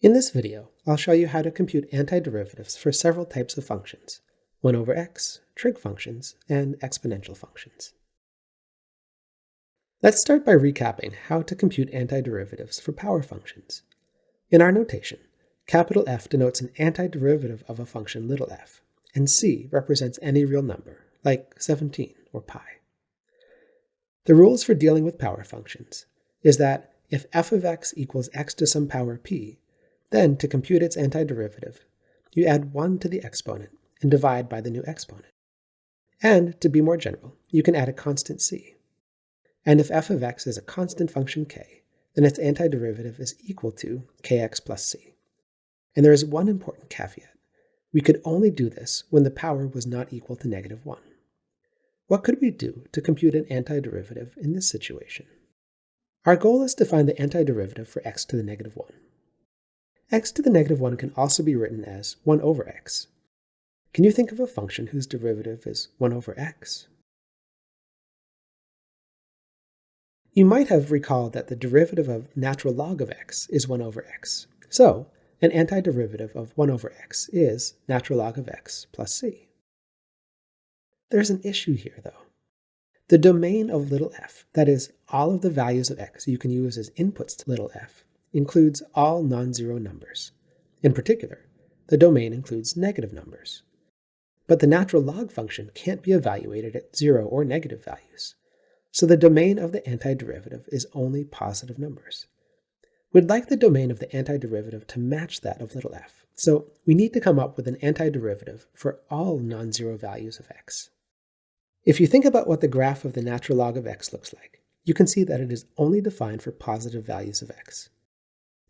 In this video, I'll show you how to compute antiderivatives for several types of functions: 1 over x, trig functions, and exponential functions. Let's start by recapping how to compute antiderivatives for power functions. In our notation, capital F denotes an antiderivative of a function little f, and c represents any real number, like 17 or pi. The rules for dealing with power functions is that if f of x equals x to some power p, then, to compute its antiderivative, you add 1 to the exponent and divide by the new exponent. And, to be more general, you can add a constant c. And if f of x is a constant function k, then its antiderivative is equal to kx plus c. And there is one important caveat. We could only do this when the power was not equal to -1. What could we do to compute an antiderivative in this situation? Our goal is to find the antiderivative for x to the -1. X to the -1 can also be written as 1 over x. Can you think of a function whose derivative is 1 over x? You might have recalled that the derivative of natural log of x is 1 over x. So, an antiderivative of 1 over x is natural log of x plus c. There's an issue here, though. The domain of little f, that is, all of the values of x you can use as inputs to little f, includes all non-zero numbers. In particular, the domain includes negative numbers. But the natural log function can't be evaluated at 0 or negative values, so the domain of the antiderivative is only positive numbers. We'd like the domain of the antiderivative to match that of little f, so we need to come up with an antiderivative for all non-zero values of x. If you think about what the graph of the natural log of x looks like, you can see that it is only defined for positive values of x.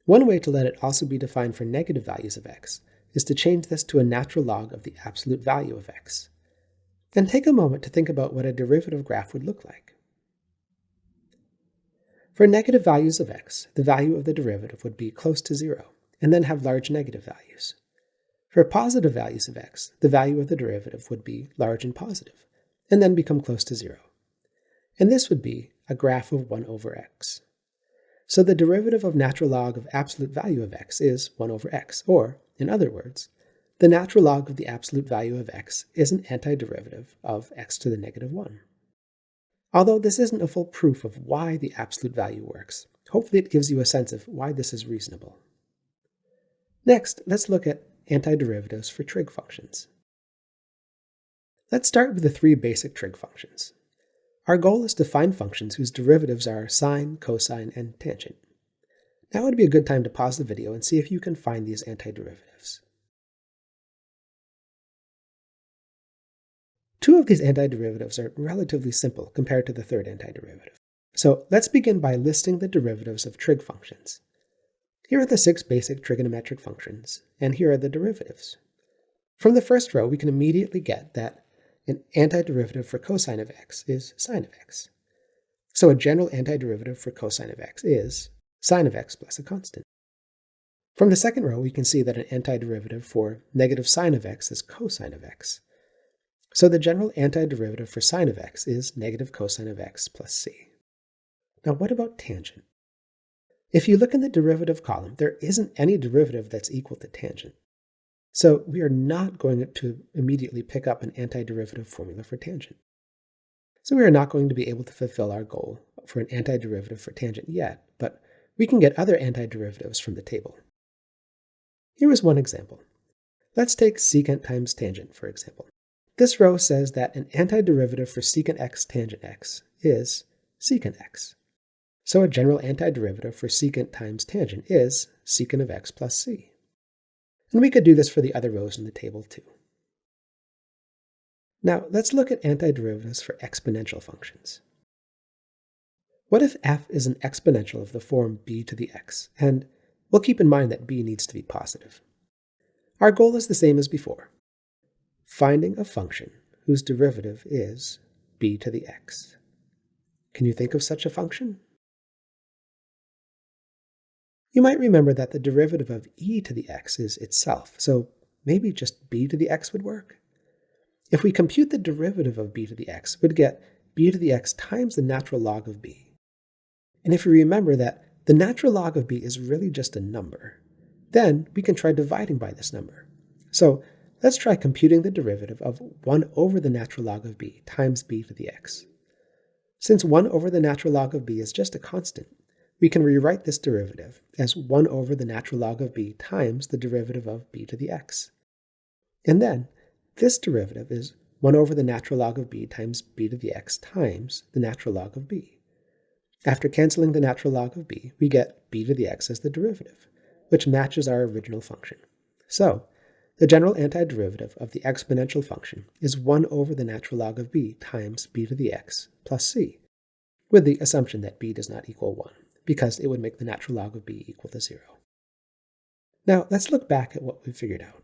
One way to let it also be defined for negative values of x is to change this to a natural log of the absolute value of x. Then take a moment to think about what a derivative graph would look like. For negative values of x, the value of the derivative would be close to 0, and then have large negative values. For positive values of x, the value of the derivative would be large and positive, and then become close to 0. And this would be a graph of 1 over x. So the derivative of natural log of absolute value of x is 1 over x, or, in other words, the natural log of the absolute value of x is an antiderivative of x to the -1. Although this isn't a full proof of why the absolute value works, hopefully it gives you a sense of why this is reasonable. Next, let's look at antiderivatives for trig functions. Let's start with the 3 basic trig functions. Our goal is to find functions whose derivatives are sine, cosine, and tangent. Now would be a good time to pause the video and see if you can find these antiderivatives. 2 of these antiderivatives are relatively simple compared to the third antiderivative. So let's begin by listing the derivatives of trig functions. Here are the 6 basic trigonometric functions, and here are the derivatives. From the first row, we can immediately get that an antiderivative for cosine of x is sine of x. So a general antiderivative for cosine of x is sine of x plus a constant. From the second row, we can see that an antiderivative for negative sine of x is cosine of x. So the general antiderivative for sine of x is negative cosine of x plus c. Now what about tangent? If you look in the derivative column, there isn't any derivative that's equal to tangent. So we are not going to immediately pick up an antiderivative formula for tangent. So we are not going to be able to fulfill our goal for an antiderivative for tangent yet, but we can get other antiderivatives from the table. Here is one example. Let's take secant times tangent, for example. This row says that an antiderivative for secant x tangent x is secant x. So a general antiderivative for secant times tangent is secant of x plus c. And we could do this for the other rows in the table too. Now let's look at antiderivatives for exponential functions. What if f is an exponential of the form b to the x, and we'll keep in mind that b needs to be positive. Our goal is the same as before, finding a function whose derivative is b to the x. Can you think of such a function? You might remember that the derivative of e to the x is itself, so maybe just b to the x would work. If we compute the derivative of b to the x, we'd get b to the x times the natural log of b. And if you remember that the natural log of b is really just a number, Then we can try dividing by this number. So let's try computing the derivative of 1 over the natural log of b times b to the x. Since 1 over the natural log of b is just a constant, we can rewrite this derivative as 1 over the natural log of b times the derivative of b to the x. And then this derivative is 1 over the natural log of b times b to the x times the natural log of b. After canceling the natural log of b, we get b to the x as the derivative, which matches our original function. So the general antiderivative of the exponential function is 1 over the natural log of b times b to the x plus c, with the assumption that b does not equal 1, because it would make the natural log of b equal to 0. Now let's look back at what we figured out.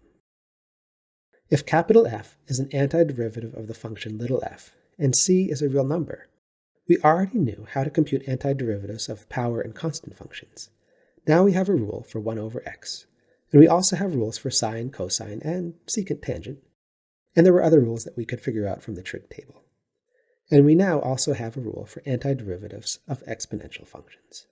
If capital F is an antiderivative of the function little f, and c is a real number, we already knew how to compute antiderivatives of power and constant functions. Now we have a rule for 1 over x, and we also have rules for sine, cosine, and secant tangent, and there were other rules that we could figure out from the trig table. And we now also have a rule for antiderivatives of exponential functions.